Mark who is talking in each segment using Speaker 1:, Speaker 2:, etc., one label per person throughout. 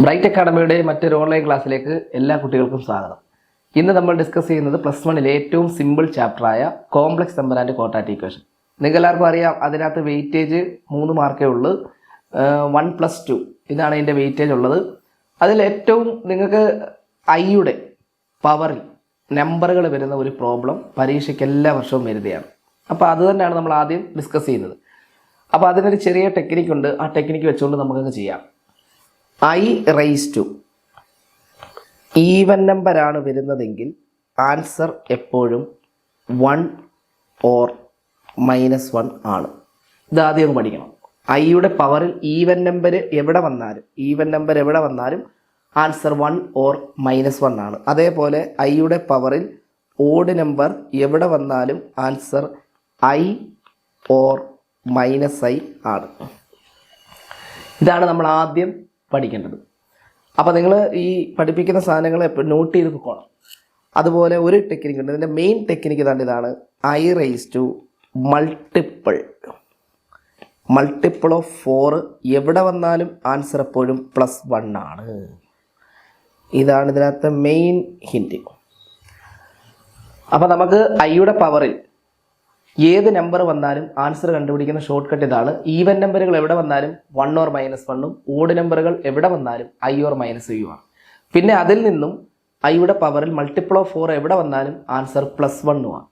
Speaker 1: Bright അക്കാഡമിയുടെ മറ്റൊരു online ക്ലാസ്സിലേക്ക് എല്ലാ കുട്ടികൾക്കും സ്വാഗതം. ഇന്ന് നമ്മൾ ഡിസ്കസ് ചെയ്യുന്നത് +1 ഏറ്റവും സിമ്പിൾ ചാപ്റ്ററായ complex number and quadratic equation. നിങ്ങൾക്ക് എല്ലാവർക്കും അറിയാം, അതിനകത്ത് വെയിറ്റേജ് 3 മാർക്കേ ഉള്ളൂ. 1+2 ഇതാണ് അതിൻ്റെ വെയിറ്റേജ് ഉള്ളത്. അതിൽ ഏറ്റവും നിങ്ങൾക്ക് ഐയുടെ പവറിൽ നമ്പറുകൾ വരുന്ന ഒരു പ്രോബ്ലം പരീക്ഷയ്ക്ക് എല്ലാ വർഷവും വരുന്നതാണ്. അപ്പോൾ അത് തന്നെയാണ് നമ്മൾ ആദ്യം ഡിസ്കസ് ചെയ്യുന്നത്. അപ്പോൾ അതിനൊരു ചെറിയ ടെക്നിക്ക് ഉണ്ട്. ആ ടെക്നിക്ക് വെച്ചുകൊണ്ട് നമുക്കങ്ങ് ചെയ്യാം. I റൈസ് ടു ഈവൻ നമ്പറാണ് വരുന്നതെങ്കിൽ ആൻസർ എപ്പോഴും 1 or -1 ആണ്. ഇതാദ്യം പഠിക്കണം. ഐയുടെ പവറിൽ ഈവൻ നമ്പർ എവിടെ വന്നാലും ആൻസർ 1 or -1 ആണ്. അതേപോലെ ഐയുടെ പവറിൽ ഓഡ് നമ്പർ എവിടെ വന്നാലും ആൻസർ I or -I ആണ്. ഇതാണ് നമ്മൾ ആദ്യം പഠിക്കേണ്ടത്. അപ്പോൾ നിങ്ങൾ ഈ പഠിപ്പിക്കുന്ന സാധനങ്ങൾ എപ്പോഴും നോട്ട് ചെയ്ത് പോകണം. അതുപോലെ ഒരു ടെക്നിക്ക് ഉണ്ട്. ഇതിൻ്റെ മെയിൻ ടെക്നിക്ക് തന്നെ ഇതാണ്. I raise to multiple of 4 എവിടെ വന്നാലും ആൻസർ എപ്പോഴും +1 ആണ്. ഇതാണ് ഇതിനകത്ത് മെയിൻ ഹിൻറ്റ്. അപ്പോൾ നമുക്ക് ഐയുടെ പവറിൽ ഏത് നമ്പർ വന്നാലും ആൻസർ കണ്ടുപിടിക്കുന്ന ഷോർട്ട് കട്ട് ഇതാണ്. ഈവൻ നമ്പറുകൾ എവിടെ വന്നാലും 1 or -1 ഓഡ് നമ്പറുകൾ എവിടെ വന്നാലും I or -I ആണ്. പിന്നെ അതിൽ നിന്നും ഐയുടെ പവറിൽ മൾട്ടിപ്പിൾ ഓഫ് 4 എവിടെ വന്നാലും ആൻസർ +1 ആണ്.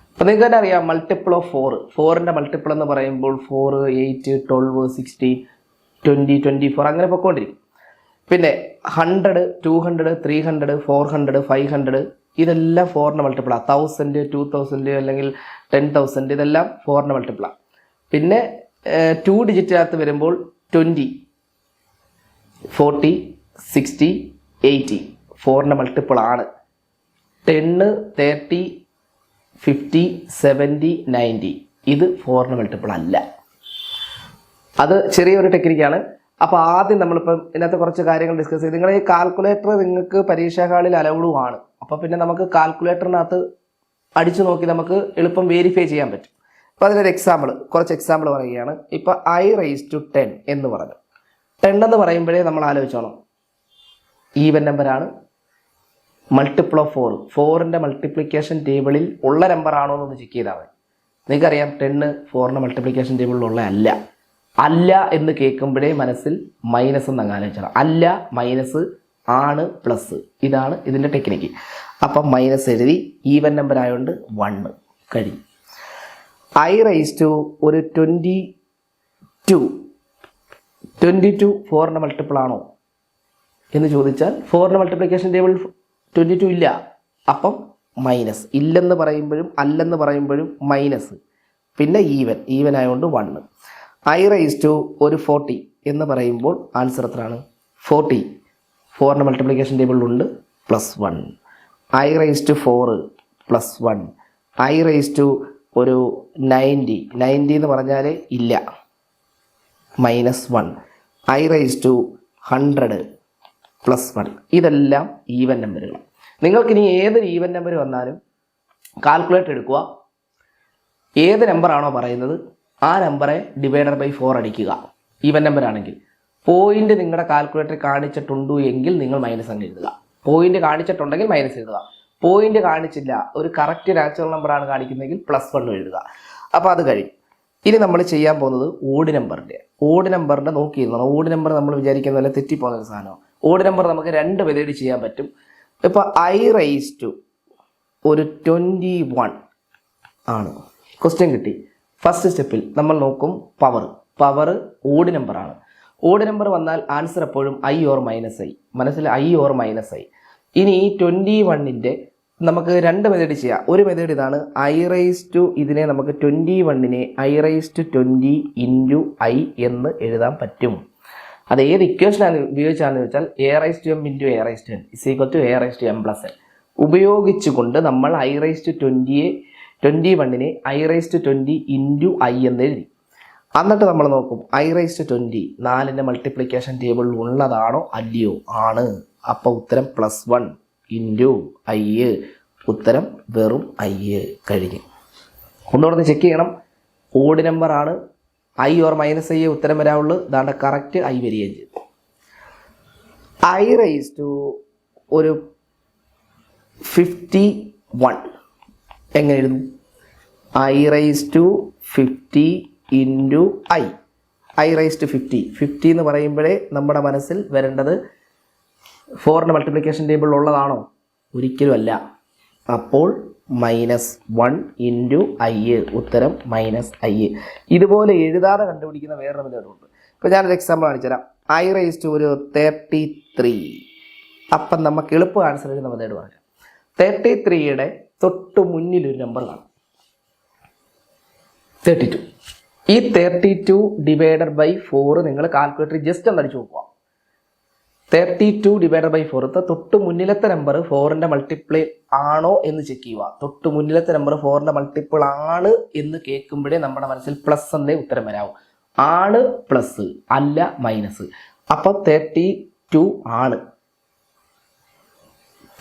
Speaker 1: അപ്പോൾ നിങ്ങൾക്ക് തന്നെ അറിയാം, മൾട്ടിപ്പിൾ ഓഫ് 4ൻ്റെ മൾട്ടിപ്പിൾ എന്ന് പറയുമ്പോൾ 4, 8, 12, 16, 20, 24 അങ്ങനെ പൊയ്ക്കൊണ്ടിരിക്കും. പിന്നെ 100, 200, 300, 400, 500 ഇതെല്ലാം 4ൻ്റെ മൾട്ടിപ്പിളാണ്. 1000, 2000 അല്ലെങ്കിൽ 10,000 ഇതെല്ലാം 4ൻ്റെ മൾട്ടിപ്പിളാണ്. പിന്നെ 2 ഡിജിറ്റിനകത്ത് വരുമ്പോൾ 20, 40, 60, 80 4ൻ്റെ മൾട്ടിപ്പിളാണ്. 10, 30, 50, 70, 90 ഇത് 4ൻ്റെ മൾട്ടിപ്പിൾ അല്ല. അത് ചെറിയൊരു ടെക്നിക്കാണ്. അപ്പോൾ ആദ്യം നമ്മളിപ്പം ഇതിനകത്ത് കുറച്ച് കാര്യങ്ങൾ ഡിസ്കസ് ചെയ്ത്, നിങ്ങളുടെ ഈ കാൽക്കുലേറ്റർ നിങ്ങൾക്ക് പരീക്ഷാ ഹാളിൽ അലൗഡും ആണ്. അപ്പോൾ പിന്നെ നമുക്ക് കാൽക്കുലേറ്ററിനകത്ത് അടിച്ചു നോക്കി നമുക്ക് എളുപ്പം വെരിഫൈ ചെയ്യാൻ പറ്റും. അപ്പോൾ അതിനൊരു കുറച്ച് എക്സാമ്പിൾ പറയുകയാണ്. ഇപ്പോൾ I റൈസ് ടു 10 എന്ന് പറഞ്ഞു. 10 എന്ന് പറയുമ്പോഴേ നമ്മൾ ആലോചിച്ചോണം, ഈവൻ നമ്പറാണ്, മൾട്ടിപ്പിൾ ഓഫ് 4ൻ്റെ മൾട്ടിപ്ലിക്കേഷൻ ടേബിളിൽ ഉള്ള നമ്പർ ആണോ എന്നൊന്ന് ചെക്ക് ചെയ്താൽ മതി. നിങ്ങൾക്കറിയാം 10 4ൻ്റെ മൾട്ടിപ്ലിക്കേഷൻ ടേബിളിലുള്ള അല്ല എന്ന് കേൾക്കുമ്പോഴേ മനസ്സിൽ മൈനസ് എന്ന് ആലോചിക്കണം. അല്ല, മൈനസ്, ആണ്, പ്ലസ്. ഇതാണ് ഇതിൻ്റെ ടെക്നിക്ക്. അപ്പം മൈനസ് എഴുതി, ഈവൻ നമ്പർ ആയതുകൊണ്ട് 1 കഴിഞ്ഞു. I റൈസ് ടു ഒരു 22 4ൻ്റെ മൾട്ടിപ്പിൾ ആണോ എന്ന് ചോദിച്ചാൽ 4ൻ്റെ മൾട്ടിപ്ലിക്കേഷൻ ടേബിൾ 22 ഇല്ല. അപ്പം മൈനസ്. ഇല്ലെന്ന് പറയുമ്പോഴും അല്ലെന്ന് പറയുമ്പോഴും മൈനസ്. പിന്നെ ഈവൻ ആയതുകൊണ്ട് 1. I റൈസ് ടു ഒരു 40 എന്ന് പറയുമ്പോൾ ആൻസർ എത്രയാണ്? 40 4ൻ്റെ മൾട്ടിപ്ലിക്കേഷൻ ടേബിളിലുണ്ട്, +1. I raise to 4 +1. I raise to ഒരു 90 എന്ന് പറഞ്ഞാൽ ഇല്ല, -1. I raise to 100 +1. ഇതെല്ലാം ഈവൻ നമ്പറുകൾ. നിങ്ങൾക്കിനി ഏതൊരു ഈവൻ നമ്പർ വന്നാലും കാൽക്കുലേറ്റർ എടുക്കുക, ഏത് നമ്പറാണോ പറയുന്നത് ആ നമ്പറെ ഡിവൈഡർ ബൈ 4 അടിക്കുക. ഈവൻ നമ്പർ ആണെങ്കിൽ പോയിന്റ് നിങ്ങളുടെ കാൽക്കുലേറ്റർ കാണിച്ചിട്ടുണ്ടോ എങ്കിൽ നിങ്ങൾ മൈനസ് അങ്ങ് എഴുതുക. പോയിന്റ് കാണിച്ചിട്ടുണ്ടെങ്കിൽ മൈനസ് എഴുതുക. പോയിന്റ് കാണിച്ചില്ല, ഒരു കറക്റ്റ് നാച്ചുറൽ നമ്പറാണ് കാണിക്കുന്നതെങ്കിൽ +1 എഴുതുക. അപ്പോൾ അത് കഴിയും. ഇനി നമ്മൾ ചെയ്യാൻ പോകുന്നത് ഓഡ് നമ്പറിൻ്റെ നോക്കിയിരുന്നോ. ഓഡ് നമ്പർ നമ്മൾ വിചാരിക്കുന്ന പോലെ തെറ്റിപ്പോകുന്ന ഒരു സാധനമാണ്. ഓഡ് നമ്പർ നമുക്ക് 2 മെത്തേഡ് ചെയ്യാൻ പറ്റും. ഇപ്പോൾ I റൈസ് ടു ഒരു 21 ആണ്. ക്വസ്റ്റ്യൻ കിട്ടി. ഫസ്റ്റ് സ്റ്റെപ്പിൽ നമ്മൾ നോക്കും പവർ ഓഡ് നമ്പറാണ്. ഓഡ് നമ്പർ വന്നാൽ ആൻസർ എപ്പോഴും I or -I. മനസ്സിൽ I or -I. ഇനി ഈ 21ൻ്റെ നമുക്ക് 2 മെത്തേഡ് ചെയ്യാം. ഒരു മെത്തേഡ് ഇതാണ്. I റൈസ് ടു ഇതിനെ നമുക്ക് 21നെ I റൈസ് ടു 20 × I എന്ന് എഴുതാൻ പറ്റും. അത് ഏത് ഇക്വേഷനാണ് ഉപയോഗിച്ചാണെന്ന് വെച്ചാൽ A raise to m × A raise to n = A raise to m + n ഉപയോഗിച്ചുകൊണ്ട് നമ്മൾ I റൈസ് ടു 21നെ I റൈസ് ടു 20 × I എന്ന് എഴുതി. എന്നിട്ട് നമ്മൾ നോക്കും I റൈസ് ടു 20 4ൻ്റെ മൾട്ടിപ്ലിക്കേഷൻ ടേബിളിൽ ഉള്ളതാണോ അല്ലയോ. ആണ്. അപ്പോൾ ഉത്തരം +1 × I. ഉത്തരം വെറും I കഴിഞ്ഞു. ഒന്നുകൂടെ ചെക്ക് ചെയ്യണം. ഓഡ് നമ്പറാണ്, I or -I ഉത്തരം വരാവുള്ളൂ. ദാണ്ട കറക്റ്റ് I വരികയും ചെയ്തു. ഐ റൈസ് ടു ഒരു 51 എങ്ങനെ എഴുതും? I raise to 50 into i raise to 50 എന്ന് പറയുമ്പോഴേ നമ്മുടെ മനസ്സിൽ വരേണ്ടത് 4ൻ്റെ മൾട്ടിപ്ലിക്കേഷൻ ടേബിൾ ഉള്ളതാണോ? ഒരിക്കലും അല്ല. അപ്പോൾ -1 ഇൻറ്റു ഐ, ഉത്തരം -i. ഇതുപോലെ എഴുതാതെ കണ്ടുപിടിക്കുന്ന വേറൊരു മെത്തേഡുണ്ട്. ഇപ്പോൾ ഞാനൊരു എക്സാമ്പിൾ കാണിച്ചു തരാം. ഐ റൈസ് ടു ഒരു 33. അപ്പം നമുക്ക് എളുപ്പം ആൻസർ എഴുതുന്ന മെത്തേഡ് പറയാം. 33യുടെ തൊട്ട് മുന്നിലൊരു നമ്പർ കാണും, 32. ഈ 32 ഡിവൈഡഡ് ബൈ 4 നിങ്ങൾ കാൽക്കുലേറ്റർ ജസ്റ്റ് ഒന്ന് അടിച്ചു നോക്കുക. 32 ഡിവൈഡഡ് ബൈ 4 തൊട്ട് മുന്നിലത്തെ നമ്പർ 4ൻ്റെ മൾട്ടിപ്പിൾ ആണോ എന്ന് ചെക്ക് ചെയ്യുക. തൊട്ട് മുന്നിലത്തെ നമ്പർ 4ൻ്റെ മൾട്ടിപ്പിൾ ആണ് എന്ന് കേൾക്കുമ്പോഴേ നമ്മുടെ മനസ്സിൽ പ്ലസ് എന്നേ ഉത്തരം വരാവും. ആണ് പ്ലസ്, അല്ല മൈനസ്. അപ്പം 32 ആണ്,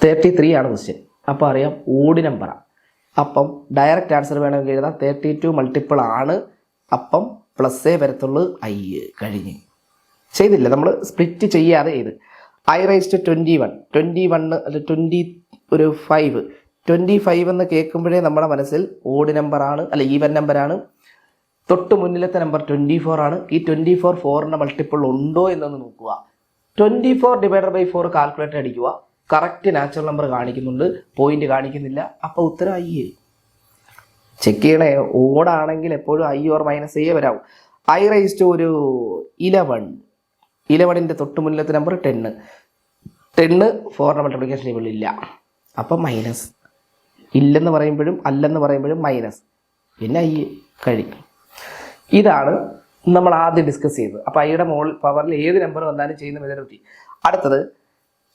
Speaker 1: 33 ആണ് ക്വസ്റ്റ്യൻ. അപ്പോൾ അറിയാം ഓഡ് നമ്പറാണ്. അപ്പം ഡയറക്റ്റ് ആൻസർ വേണമെങ്കിൽ എഴുതാം 32 മൾട്ടിപ്പിൾ ആണ്, അപ്പം പ്ലസ്സേ വരത്തുള്ളൂ, ഐ കഴിഞ്ഞ്. ചെയ്തില്ല, നമ്മൾ സ്പ്ലിറ്റ് ചെയ്യാതെ ചെയ്ത്. ഐ റൈസ് ടു 21 അല്ല 25 എന്ന് കേൾക്കുമ്പോഴേ നമ്മുടെ മനസ്സിൽ ഓഡ് നമ്പറാണ്, അല്ല ഈവൻ നമ്പറാണ്. തൊട്ട് മുന്നിലത്തെ നമ്പർ 24 ആണ്. ഈ 24 4ൻ്റെ മൾട്ടിപ്പിൾ ഉണ്ടോ എന്നൊന്ന് നോക്കുക. 24 ഡിവൈഡഡ് ബൈ 4 കാൽക്കുലേറ്റർ അടിക്കുക. കറക്റ്റ് നാച്ചുറൽ നമ്പർ കാണിക്കുന്നുണ്ട്, പോയിന്റ് കാണിക്കുന്നില്ല. അപ്പോൾ ഉത്തരം ഐ. ചെക്ക് ചെയ്യണേ. ഓടാണെങ്കിൽ എപ്പോഴും ഐ ഓർ -a വരാവും. ഐ റൈസ് ടു ഒരു 11ൻ്റെ തൊട്ട് മുന്നിലത്തെ നമ്പർ 10. 4ൻ്റെ മൾട്ടിപ്ലിക്കേഷൻ ടേബിൾ ഇല്ല, അപ്പം മൈനസ്. ഇല്ലെന്ന് പറയുമ്പോഴും അല്ലെന്ന് പറയുമ്പോഴും മൈനസ്, പിന്നെ ഐ കഴിയും. ഇതാണ് നമ്മൾ ആദ്യം ഡിസ്കസ് ചെയ്തത്. അപ്പോൾ ഐയുടെ പവറിൽ ഏത് നമ്പർ വന്നാലും ചെയ്യുന്ന മെത്തേഡ് പറ്റി. അടുത്തത്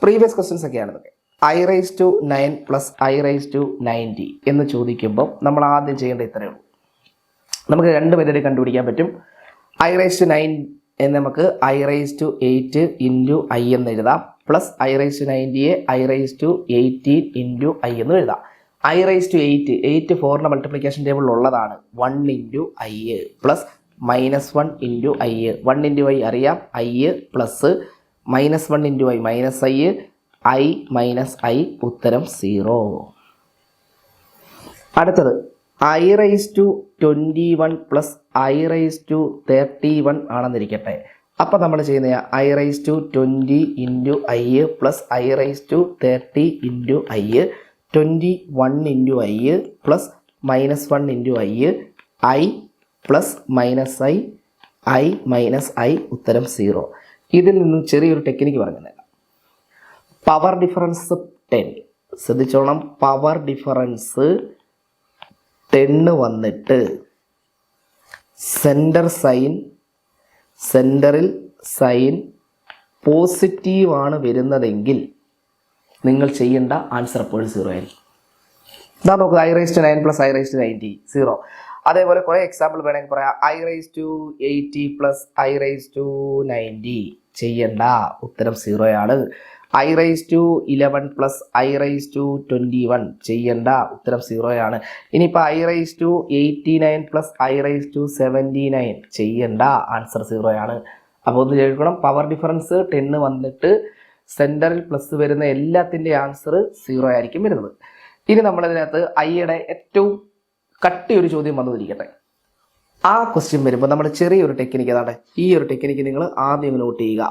Speaker 1: പ്രീവിയസ് ക്വസ്റ്റ്യൻസ് ഒക്കെയാണ് ഇതൊക്കെ. I raise to 9 plus i raise to 90 എന്ന് ചോദിക്കുമ്പോൾ നമ്മൾ ആദ്യം ചെയ്യേണ്ട ഇത്രയേ ഉള്ളൂ. നമുക്ക് 2 മെത്തേഡ് കണ്ടുപിടിക്കാൻ പറ്റും. ഐ റൈസ് ടു 9 എന്ന് നമുക്ക് i raise to 8 into i എന്ന് എഴുതാം. പ്ലസ് ഐ റൈസ് ടു 90യെ i raise to 18 into i എന്ന് എഴുതാം. ഐ റൈസ് ടു 8 4ൻ്റെ മൾട്ടിപ്ലിക്കേഷൻ ടേബിൾ ഉള്ളതാണ്. 1 into i plus -1 into i. 1 into i അറിയാം, i plus -1 into i minus i minus i, ഉത്തരം 0. അടുത്തത് i raise to 21 plus i raise to 31 ആണെന്നിരിക്കട്ടെ. അപ്പം നമ്മൾ ചെയ്യുന്ന I raise to 20 into i plus i raise to 30 into i, 21 into i plus -1 into i plus i minus i, ഉത്തരം 0. ഇതിൽ നിന്നും ചെറിയൊരു ടെക്നിക്ക് പറഞ്ഞില്ല. പവർ ഡിഫറൻസ് 10 ശ്രദ്ധിച്ചോണം. പവർ ഡിഫറൻസ് 10 വന്നിട്ട് സെൻറ്ററിൽ സൈൻ പോസിറ്റീവാണ് വരുന്നതെങ്കിൽ നിങ്ങൾ ചെയ്യേണ്ട ആൻസർ എപ്പോഴും 0 ആയിരിക്കും. ഇതാ നോക്കുക, i raise to 9 plus i raise to 90 0. അതേപോലെ കുറേ എക്സാമ്പിൾ വേണമെങ്കിൽ പറയാം. I raise to 80 plus i raise to 90 ചെയ്യണ്ട, ഉത്തരം 0 ആണ്. I raise to 11 plus i raise to 21 ചെയ്യണ്ട, ഉത്തരം 0 ആണ്. ഇനിയിപ്പോൾ i raise to 89 plus i raise to 79 ചെയ്യണ്ട, ആൻസർ 0 ആണ്. അപ്പോൾ ഒന്ന് ചോദിക്കണം, പവർ ഡിഫറൻസ് 10 വന്നിട്ട് സെൻറ്ററിൽ പ്ലസ് വരുന്ന എല്ലാത്തിൻ്റെ ആൻസർ 0 ആയിരിക്കും വരുന്നത്. ഇനി നമ്മളതിനകത്ത് ഐയുടെ ഏറ്റവും കട്ടിയൊരു ചോദ്യം വന്നിരിക്കട്ടെ. ആ ക്വസ്റ്റ്യൻ വരുമ്പോൾ നമ്മൾ ചെറിയൊരു ടെക്നിക്ക്, അതാണ് ഈ ഒരു ടെക്നിക്ക് നിങ്ങൾ ആദ്യം നോട്ട് ചെയ്യുക.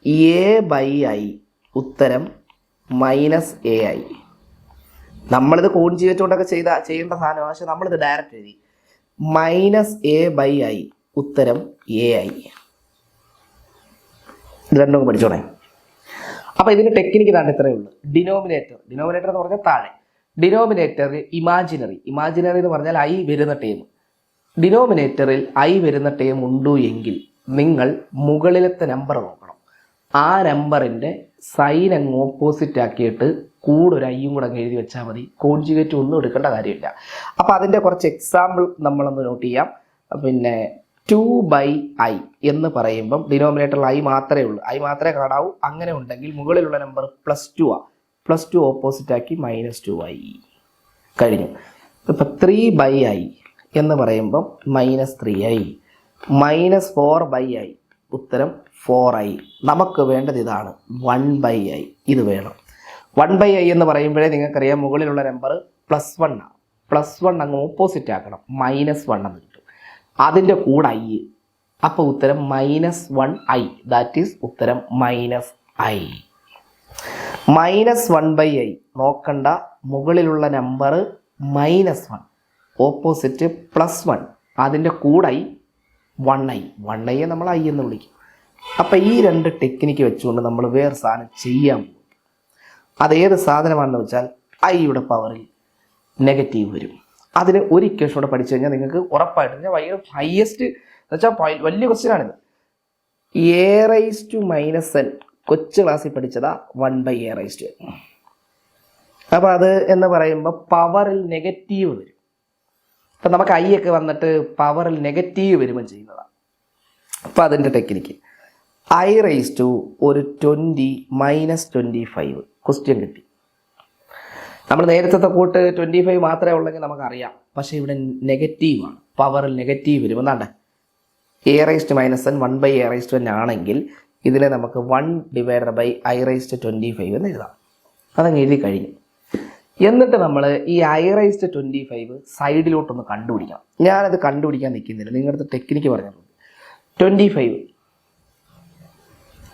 Speaker 1: a/i ഉത്തരം -ai. നമ്മളിത് കോൺജുഗേറ്റ് കൊണ്ടൊക്കെ ചെയ്യേണ്ട സാധനം, പക്ഷെ നമ്മളിത് ഡയറക്റ്റ് എഴുതി. -a/i ഉത്തരം ai. ഇത് രണ്ടും പഠിച്ചോണേ. അപ്പോൾ ഇതിൻ്റെ ടെക്നിക്ക് താണ്ട് ഇത്രയേ ഉള്ളൂ. ഡിനോമിനേറ്റർ എന്ന് പറഞ്ഞാൽ താഴെ, ഡിനോമിനേറ്ററിൽ ഇമാജിനറി എന്ന് പറഞ്ഞാൽ ഐ വരുന്ന ടേം. ഡിനോമിനേറ്ററിൽ ഐ വരുന്ന ടേം ഉണ്ടോ എങ്കിൽ നിങ്ങൾ മുകളിലത്തെ നമ്പർ നോക്കണം. ആ നമ്പറിൻ്റെ സൈൻ അങ്ങ് ഓപ്പോസിറ്റ് ആക്കിയിട്ട് കൂടെ ഒരു ഐയും കൂടെ അങ്ങ് എഴുതി വെച്ചാൽ മതി. കോൺജുഗേറ്റ് ഒന്നും എടുക്കേണ്ട കാര്യമില്ല. അപ്പോൾ അതിൻ്റെ കുറച്ച് എക്സാമ്പിൾ നമ്മളൊന്ന് നോട്ട് ചെയ്യാം. പിന്നെ 2/i എന്ന് പറയുമ്പം ഡിനോമിനേറ്ററിൽ ഐ മാത്രമേ ഉള്ളൂ, ഐ മാത്രമേ കാണാവൂ. അങ്ങനെ ഉണ്ടെങ്കിൽ മുകളിലുള്ള നമ്പർ +2 ആണ്. +2 ഓപ്പോസിറ്റ് ആക്കി -2i കഴിഞ്ഞു. ഇപ്പം 3/i എന്ന് പറയുമ്പം -3i, -4/i ഉത്തരം 4i. നമുക്ക് വേണ്ടത് ഇതാണ് 1/i. ഇത് വേണം. 1/i എന്ന് പറയുമ്പോഴേ നിങ്ങൾക്കറിയാം മുകളിലുള്ള നമ്പർ +1 ആണ്. +1 അങ്ങ് ഓപ്പോസിറ്റ് ആക്കണം, -1 എന്ന് കിട്ടും. അതിൻ്റെ കൂടെ i, അപ്പോൾ ഉത്തരം -1i. ദാറ്റ് ഈസ് ഉത്തരം -i. -1/i നോക്കണ്ട, മുകളിലുള്ള നമ്പർ -1, ഓപ്പോസിറ്റ് +1, അതിൻ്റെ കൂടെ 1i. 1i നമ്മൾ i എന്ന് വിളിക്കും. അപ്പം ഈ രണ്ട് ടെക്നിക്ക് വെച്ചുകൊണ്ട് നമ്മൾ വേറെ സാധനം ചെയ്യാൻ പോകും. അതേത് സാധനമാണെന്ന് വെച്ചാൽ ഐയുടെ പവറിൽ നെഗറ്റീവ് വരും. അതിന് ഒരു ഇക്വേഷൻ കൂടെ പഠിച്ചു കഴിഞ്ഞാൽ നിങ്ങൾക്ക് ഉറപ്പായിട്ടും ഭയങ്കര ഹയസ്റ്റ് എന്ന് വെച്ചാൽ വലിയ ക്വസ്റ്റ്യനാണിത്. a⁻n കൊച്ചു ക്ലാസ്സിൽ പഠിച്ചതാ 1/a⁻n. അപ്പോൾ അത് എന്ന് പറയുമ്പോൾ പവറിൽ നെഗറ്റീവ് വരും. അപ്പം നമുക്ക് ഐ ഒക്കെ വന്നിട്ട് പവറിൽ നെഗറ്റീവ് വരുമ്പോൾ ചെയ്യുന്നതാണ്. അപ്പോൾ അതിൻ്റെ ടെക്നിക്ക് i⁻⁻ ഒരു 20 -25 ക്വസ്റ്റ്യൻ കിട്ടി. നമ്മൾ നേരത്തെ കൂട്ട് 25 മാത്രമേ ഉള്ളെങ്കിൽ നമുക്കറിയാം. പക്ഷേ ഇവിടെ നെഗറ്റീവാണ്, പവറിൽ നെഗറ്റീവ് വരും. എന്നാണ്ട് a⁻n 1/a⁻n ആണെങ്കിൽ ഇതിനെ നമുക്ക് 1/i⁻25 എന്ന് എഴുതാം. അതങ്ങ് എഴുതി കഴിഞ്ഞു. എന്നിട്ട് നമ്മൾ ഈ i⁻25 സൈഡിലോട്ടൊന്ന് കണ്ടുപിടിക്കണം. ഞാനത് കണ്ടുപിടിക്കാൻ നിൽക്കുന്നില്ല, നിങ്ങളുടെ ടെക്നിക്ക് പറഞ്ഞിട്ടുണ്ട്.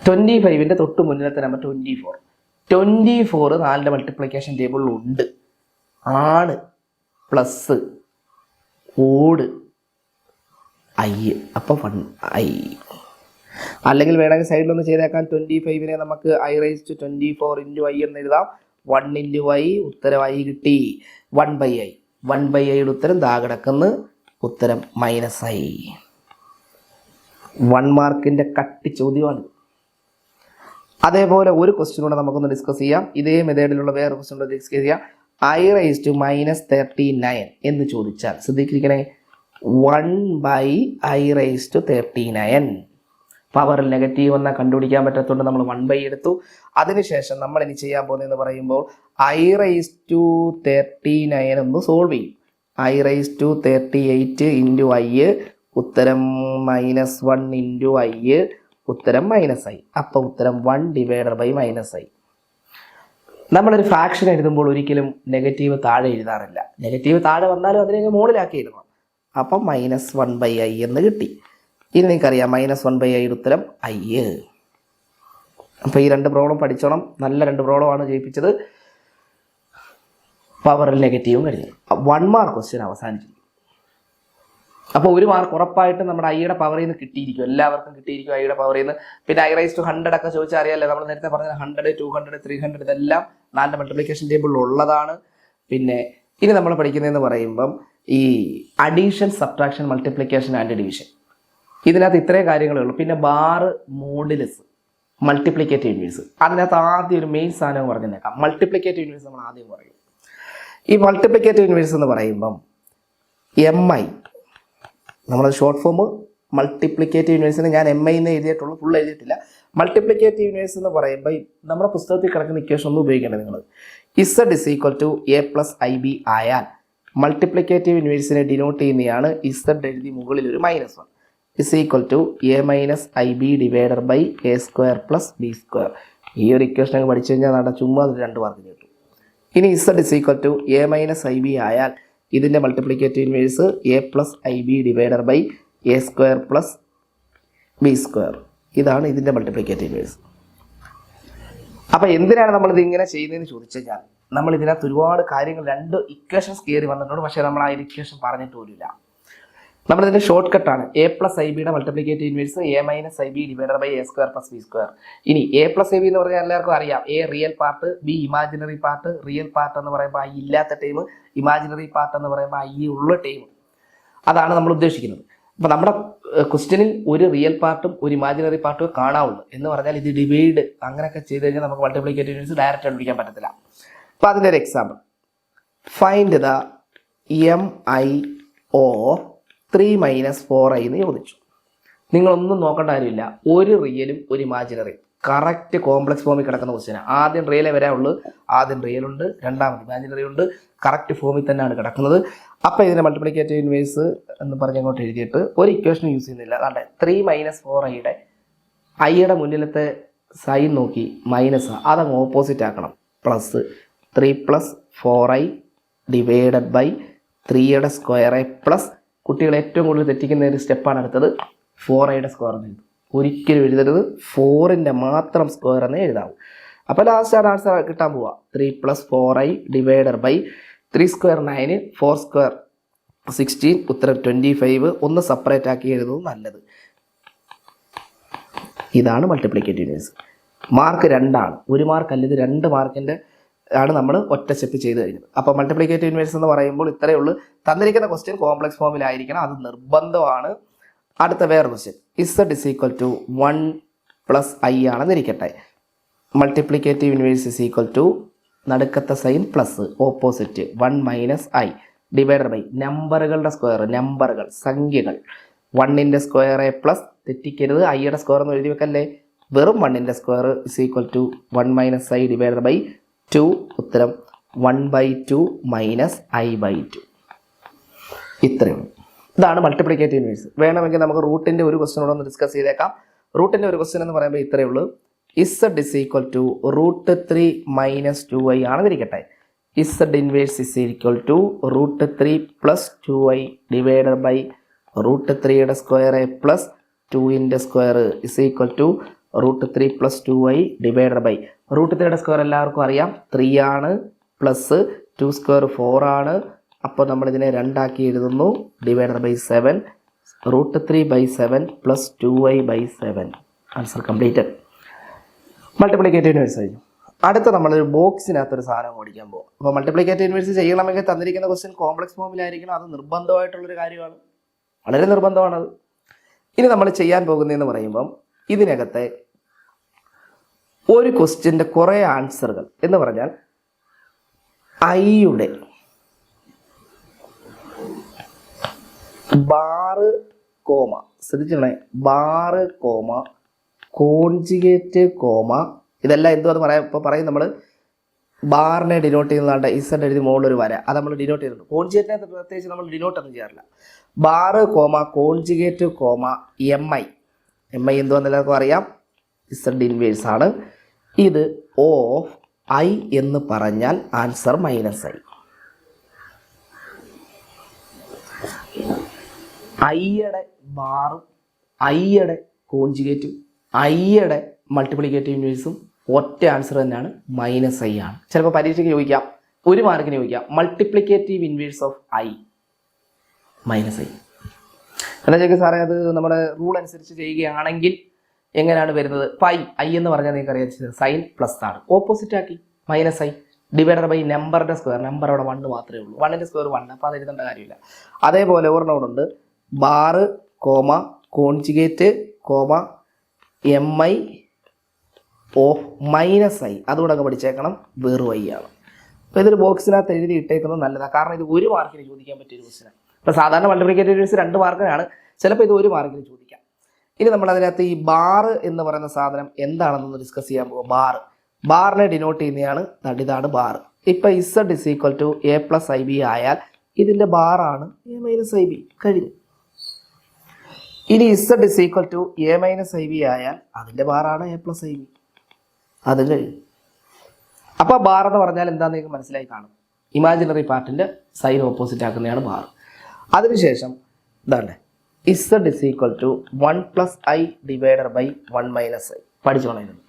Speaker 1: 25ൻ്റെ തൊട്ട് മുന്നിലത്തെ നമ്പർ 24. 24 4ൻ്റെ മൾട്ടിപ്ലിക്കേഷൻ ടേബിളിലുണ്ട്. ആണ് പ്ലസ് ഓട് ഐ, അപ്പോൾ 1i. അല്ലെങ്കിൽ വേണമെങ്കിൽ സൈഡിലൊന്ന് ചെയ്തേക്കാൻ. 25നെ നമുക്ക് i⁻24 × i എന്ന് എഴുതാം. 1 × i, ഉത്തരം i കിട്ടി. 1/i. 1/iയുടെ ഉത്തരം ദാ കിടക്കുന്ന ഉത്തരം -i. 1 മാർക്കിൻ്റെ കട്ടി ചോദ്യമാണ്. അതേപോലെ ഒരു ക്വസ്റ്റ്യൻ കൂടെ നമുക്കൊന്ന് ഡിസ്കസ് ചെയ്യാം. ഇതേ മെത്തേഡിലുള്ള വേറെ ക്വസ്റ്റ്യൻ കൂടെ ഡിസ്കസ് ചെയ്യാം. i⁻39 എന്ന് ചോദിച്ചാൽ ശ്രദ്ധിച്ചിരിക്കണേ, 1/i⁻39. പവറിൽ നെഗറ്റീവ് എന്നാൽ കണ്ടുപിടിക്കാൻ പറ്റാത്തതുകൊണ്ട് നമ്മൾ 1/i എടുത്തു. അതിനുശേഷം നമ്മൾ ഇനി ചെയ്യാൻ പോകുന്നതെന്ന് പറയുമ്പോൾ i⁻39 ഒന്ന് സോൾവ് ചെയ്യും. i⁻38 × i, ഉത്തരം -1 × i, ഉത്തരം -i. അപ്പോൾ ഉത്തരം 1/-i. നമ്മളൊരു ഫ്രാക്ഷൻ എഴുതുമ്പോൾ ഒരിക്കലും നെഗറ്റീവ് താഴെ എഴുതാറില്ല. നെഗറ്റീവ് താഴെ വന്നാലും അതിനെ മുകളിലാക്കി എഴുതണം. അപ്പം -1/i എന്ന് കിട്ടി. ഇനി നിങ്ങൾക്കറിയാം -1/iയുടെ ഉത്തരം i. അപ്പോൾ ഈ രണ്ട് പ്രോബ്ലം പഠിച്ചോണം. നല്ല രണ്ട് പ്രോബ്ലമാണ് ചെയ്യിപ്പിച്ചത്. പവറിൽ നെഗറ്റീവും കഴിഞ്ഞു. 1 മാർക്ക് ക്വസ്റ്റ്യൻ അവസാനിച്ചു. അപ്പോൾ 1 മാർക്ക് ഉറപ്പായിട്ടും നമ്മുടെ ഐയുടെ പവറിൽ നിന്ന് കിട്ടിയിരിക്കും. എല്ലാവർക്കും കിട്ടിയിരിക്കും ഐയുടെ പവറിൽ നിന്ന്. പിന്നെ i⁻100 ഒക്കെ ചോദിച്ചാൽ അറിയാമല്ലോ, നമ്മൾ നേരത്തെ പറഞ്ഞ 100, 200, 300 ഇതെല്ലാം 4ൻ്റെ മൾട്ടിപ്ലിക്കേഷൻ ടേബിളിൽ ഉള്ളതാണ്. പിന്നെ ഇനി നമ്മൾ പഠിക്കുന്നതെന്ന് പറയുമ്പം ഈ addition, subtraction, multiplication and division. ഇതിനകത്ത് ഇത്രയും കാര്യങ്ങളേ ഉള്ളൂ. പിന്നെ ബാറ്, മോഡുലസ്, മൾട്ടിപ്ലിക്കേറ്റീവ് ഇൻവേഴ്സ്. അതിനകത്ത് ആദ്യം ഒരു മെയിൻ സാധനം പറഞ്ഞേക്കാം. മൾട്ടിപ്ലിക്കേറ്റീവ് ഇൻവേഴ്സ് നമ്മൾ ആദ്യം പറയും. ഈ മൾട്ടിപ്ലിക്കേറ്റീവ് ഇൻവേഴ്സ് എന്ന് പറയുമ്പം mi, നമ്മളത് ഷോർട്ട് ഫോം മൾട്ടിപ്ലിക്കേറ്റീവ് ഇൻവേഴ്സിന് ഞാൻ mi എന്ന് എഴുതിയിട്ടുള്ളൂ, ഫുൾ എഴുതിയിട്ടില്ല. മൾട്ടിപ്ലിക്കേറ്റീവ് ഇൻവേഴ്സ് എന്ന് പറയുമ്പോൾ നമ്മുടെ പുസ്തകത്തിൽ കിടക്കുന്ന ഇക്വേഷൻ ഒന്നും ഉപയോഗിക്കേണ്ടത്. നിങ്ങൾ z = a+ib ആയാൽ മൾട്ടിപ്ലിക്കേറ്റീവ് ഇൻവേഴ്സിനെ ഡിനോട്ട് ചെയ്യുന്നതാണ് z എഴുതി മുകളിൽ ഒരു -1 = a-ib/a² + b². ഈ ഒരു ഇക്വേഷൻ അങ്ങ് പഠിച്ചു കഴിഞ്ഞാൽ നട ചുമ്മാ 2 മാർക്ക് കിട്ടും. ഇനി z = a-ib ആയാൽ ഇതിൻ്റെ മൾട്ടിപ്ലിക്കേറ്റീവ് ഇൻവേഴ്സ് a+ib/a² + b². ഇതാണ് ഇതിൻ്റെ മൾട്ടിപ്ലിക്കേറ്റീവ് ഇൻവേഴ്സ്. അപ്പോൾ എന്തിനാണ് നമ്മളിത് ഇങ്ങനെ ചെയ്യുന്നതെന്ന് ചോദിച്ചു കഴിഞ്ഞാൽ, നമ്മൾ ഇതിനകത്ത് ഒരുപാട് കാര്യങ്ങൾ 2 ഇക്വേഷൻസ് കയറി വന്നിട്ടുണ്ട്. പക്ഷേ നമ്മൾ ആ ഇക്വേഷൻ പറഞ്ഞിട്ട് പോലുമില്ല. നമ്മളിതിൻ്റെ short കട്ടാണ്. a+ib multiplicative inverse a-ib/a² + b². ഇനി a+ib എന്ന് പറഞ്ഞാൽ എല്ലാവർക്കും അറിയാം. a real part, b imaginary part. Real part എന്ന് പറയുമ്പോൾ i ഇല്ലാത്ത ടൈം, ഇമാജിനറി പാർട്ട് എന്ന് പറയുമ്പോൾ i ഉള്ള ടൈം. അതാണ് നമ്മൾ ഉദ്ദേശിക്കുന്നത്. അപ്പോൾ നമ്മുടെ ക്വസ്റ്റ്യനിൽ ഒരു റിയൽ പാർട്ടും ഒരു ഇമാജിനറി പാർട്ടും കാണാവുള്ളൂ. എന്ന് പറഞ്ഞാൽ ഇത് ഡിവൈഡ് അങ്ങനെയൊക്കെ ചെയ്ത് കഴിഞ്ഞാൽ നമുക്ക് മൾട്ടിപ്ലിക്കേറ്റീവ് ഇൻവേഴ്സ് ഡയറക്റ്റ് കണ്ടുപിടിക്കാൻ പറ്റത്തില്ല. അപ്പോൾ അതിൻ്റെ ഒരു example, find the mi of 3 - 4i എന്ന് ചോദിച്ചു. നിങ്ങളൊന്നും നോക്കേണ്ട കാര്യമില്ല. ഒരു റിയലും ഒരു ഇമാജിനറി കറക്റ്റ് കോംപ്ലക്സ് ഫോമിൽ കിടക്കുന്ന ക്വസ്റ്റ്യനാണ്. ആദ്യം റിയലേ വരാവുള്ളൂ. ആദ്യം റിയലുണ്ട്, രണ്ടാമത് ഇമാജിനറി ഉണ്ട്. കറക്റ്റ് ഫോമിൽ തന്നെയാണ് കിടക്കുന്നത്. അപ്പോൾ ഇതിൻ്റെ മൾട്ടിപ്ലിക്കേറ്റീവ് ഇൻവേഴ്സ് എന്ന് പറഞ്ഞ് അങ്ങോട്ട് എഴുതിയിട്ട് ഒരു ഇക്വേഷൻ യൂസ് ചെയ്യുന്നില്ല. അതാണ്ട് 3 - 4iയുടെ ഐയുടെ മുന്നിലത്തെ സൈൻ നോക്കി മൈനസ് അതങ്ങ് ഓപ്പോസിറ്റ് ആക്കണം. പ്ലസ് 3 + 4i ഡിവൈഡഡ് ബൈ 3യുടെ സ്ക്വയർ പ്ലസ് കുട്ടികൾ ഏറ്റവും കൂടുതൽ തെറ്റിക്കുന്ന ഒരു സ്റ്റെപ്പാണ് അടുത്തത് 4iയുടെ സ്ക്വയർ എന്ന് എഴുതും. ഒരിക്കലും എഴുതരുത് 4ൻ്റെ മാത്രം സ്ക്വയർ എന്നേ എഴുതാവൂ. അപ്പോൾ ലാസ്റ്റ് ആൻസർ കിട്ടാൻ പോവുക 3 + 4i divided by 3 square 9, 4 square 16, ഉത്തരം 25. ഒന്ന് സെപ്പറേറ്റ് ആക്കി എഴുതുന്നത് നല്ലത്. ഇതാണ് മൾട്ടിപ്ലിക്കേറ്റീവ് ഇൻവേഴ്സ്. മാർക്ക് 2 ആണ്, 1 മാർക്ക് അല്ല, ഇത് 2 മാർക്കിൻ്റെ ആണ് നമ്മൾ ഒറ്റ സ്റ്റെപ്പ് ചെയ്ത് കഴിഞ്ഞത്. അപ്പോൾ മൾട്ടിപ്ലിക്കേറ്റീവ് ഇൻവേഴ്സ് എന്ന് പറയുമ്പോൾ ഇത്രയേ ഉള്ളൂ. തന്നിരിക്കുന്ന ക്വസ്റ്റ്യൻ കോംപ്ലക്സ് ഫോമിലായിരിക്കണം, അത് നിർബന്ധമാണ്. അടുത്ത വേറെ ക്വസ്റ്റ്യൻ Z = 1 + i ആണെന്നിരിക്കട്ടെ. മൾട്ടിപ്ലിക്കേറ്റീവ് ഇൻവേഴ്സ് = നടുക്കത്തെ sign plus opposite 1 - i divided by നമ്പറുകളുടെ സ്ക്വയർ, നമ്പറുകൾ സംഖ്യകൾ 1ൻ്റെ സ്ക്വയർ പ്ലസ് തെറ്റിക്കരുത് ഐയുടെ സ്ക്വയർ എന്ന് എഴുതി വെക്കല്ലേ, വെറും 1ൻ്റെ സ്ക്വയർ = 1 - i ഡിവൈഡഡ് ബൈ 2, ഉത്തരം 1/2 - i/2. ഇത്രയും ഇതാണ് മൾട്ടിപ്ലിക്കേറ്റീവ് ഇൻവേഴ്സ്. വേണമെങ്കിൽ നമുക്ക് റൂട്ടിൻ്റെ ഒരു ക്വസ്റ്റ്യൻ കൂടെ ഒന്ന് ഡിസ്കസ് ചെയ്തേക്കാം. റൂട്ടിൻ്റെ ഒരു ക്വസ്റ്റ്യൻ എന്ന് പറയുമ്പോൾ ഇത്രയേ ഉള്ളൂ. Z = √3 - 2i ആണെന്നിരിക്കട്ടെ. Z inverse = √3 + 2i divided by √3യുടെ സ്ക്വയർ പ്ലസ് 2ൻ്റെ സ്ക്വയർ = √3 + 2i ഡിവൈഡഡ് ബൈ √3യുടെ സ്ക്വയർ എല്ലാവർക്കും അറിയാം 3 ആണ്, പ്ലസ് 2 സ്ക്വയർ 4 ആണ്. അപ്പോൾ നമ്മളിതിനെ 2 ആക്കി എഴുതുന്നു divided by 7, √3/7 + 2i/7. Answer completed. Multiplicative inverse കഴിഞ്ഞു. അടുത്ത നമ്മളൊരു ബോക്സിനകത്തൊരു സാധനം ഓടിക്കാൻ പോകും. അപ്പോൾ മൾട്ടിപ്ലിക്കേറ്റീവ് ഇൻവേഴ്സ് ചെയ്യണമെങ്കിൽ തന്നിരിക്കുന്ന ക്വസ്റ്റ്യൻ കോംപ്ലക്സ് ഫോമിലായിരിക്കണം, അത് നിർബന്ധമായിട്ടുള്ളൊരു കാര്യമാണ്, വളരെ നിർബന്ധമാണത്. ഇനി നമ്മൾ ചെയ്യാൻ പോകുന്നതെന്ന് പറയുമ്പം ഇതിനകത്തെ ഒരു ക്വസ്റ്റ്യൻ്റെ കുറേ ആൻസറുകൾ എന്ന് പറഞ്ഞാൽ ഐയുടെ ബാറ് കോമ, ശ്രദ്ധിച്ചോണേ, ബാറ് കോമ കോൺജുഗേറ്റ് കോമ, ഇതെല്ലാം എന്തുവാന്ന് പറയാം. ഇപ്പോൾ പറയും നമ്മൾ ബാറിനെ ഡിനോട്ട് ചെയ്യുന്നതാണ്ട് Z എഴുതി മുകളിലൊരു വര, അത് നമ്മൾ ഡിനോട്ട് ചെയ്യുന്നുണ്ട്. കോൺജുഗേറ്റിനെ പ്രത്യേകിച്ച് നമ്മൾ ഡിനോട്ട് ഒന്നും ചെയ്യാറില്ല. Bar comma conjugate comma MI എന്തുവാന്ന് എല്ലാവർക്കും അറിയാം, Z ഇൻവേഴ്സ് ആണ്. ഇത് ഓഫ് I എന്ന് പറഞ്ഞാൽ ആൻസർ -i. ഐയുടെ ബാറും ഐയുടെ കോൺജുഗേറ്റും ഐയുടെ മൾട്ടിപ്ലിക്കേറ്റീവ് ഇൻവേഴ്സും ഒറ്റ ആൻസർ തന്നെയാണ്, -i ആണ്. ചിലപ്പോൾ പരീക്ഷയ്ക്ക് ചോദിക്കാം, 1 മാർക്കിന് ചോദിക്കാം, multiplicative inverse of i -i. എന്താ ചോദിക്കുക സാറേ, അത് നമ്മുടെ റൂൾ അനുസരിച്ച് ചെയ്യുകയാണെങ്കിൽ എങ്ങനെയാണ് വരുന്നത്? i എന്ന് പറഞ്ഞാൽ നിങ്ങൾക്ക് അറിയാം സൈൻ പ്ലസ് ആണ്, ഓപ്പോസിറ്റ് ആക്കി -i ഡിവൈഡഡ് ബൈ നമ്പറിൻ്റെ സ്ക്വയർ, നമ്പർ അവിടെ 1 മാത്രമേ ഉള്ളൂ, 1ൻ്റെ സ്ക്വയർ 1, അപ്പോൾ അത് എഴുതേണ്ട കാര്യമില്ല. അതേപോലെ ഒരെണ്ണോടുണ്ട് bar comma conjugate comma MI of -i, അതുകൂടെ അങ്ങ് പഠിച്ചേക്കണം, വെറും i ആണ്. അപ്പോൾ ഇതൊരു ബോക്സിനകത്ത് എഴുതി ഇട്ടേക്കുന്നത് നല്ലതാണ്, കാരണം ഇത് 1 മാർക്കിന് ചോദിക്കാൻ പറ്റിയൊരു ക്വസ്റ്റ്യൻ. ഇപ്പോൾ സാധാരണ മൾട്ടിപ്ലിക്കേറ്റീവ് ഇൻവേഴ്സ് 2 മാർക്കിനാണ്, ചിലപ്പോൾ ഇത് 1 മാർക്കിന് ചോദിക്കാം. ഇനി നമ്മൾ അതിനകത്ത് ഈ ബാറ് എന്ന് പറയുന്ന സാധനം എന്താണെന്നൊന്ന് ഡിസ്കസ് ചെയ്യാൻ പോകും. ബാറിനെ ഡിനോട്ട് ചെയ്യുന്നതാണ്, ഇതാണ് ബാറ്. ഇപ്പം Z = a + ib ആയാൽ ഇതിൻ്റെ ബാറാണ് a - ib, കഴിഞ്ഞു. ഇനി Z = a - ib ആയാൽ അതിൻ്റെ ബാറാണ് a + ib, അത് കഴിഞ്ഞു. അപ്പോൾ ബാർ എന്ന് പറഞ്ഞാൽ എന്താണെന്ന് നിങ്ങൾക്ക് മനസ്സിലായി കാണും, ഇമാജിനറി പാർട്ടിൻ്റെ സൈൻ ഓപ്പോസിറ്റ് ആക്കുന്നതാണ് ബാർ. അതിനുശേഷം ഇതാണ് Z = 1 + i divided by 1 - i പഠിച്ചോളായിരുന്നു.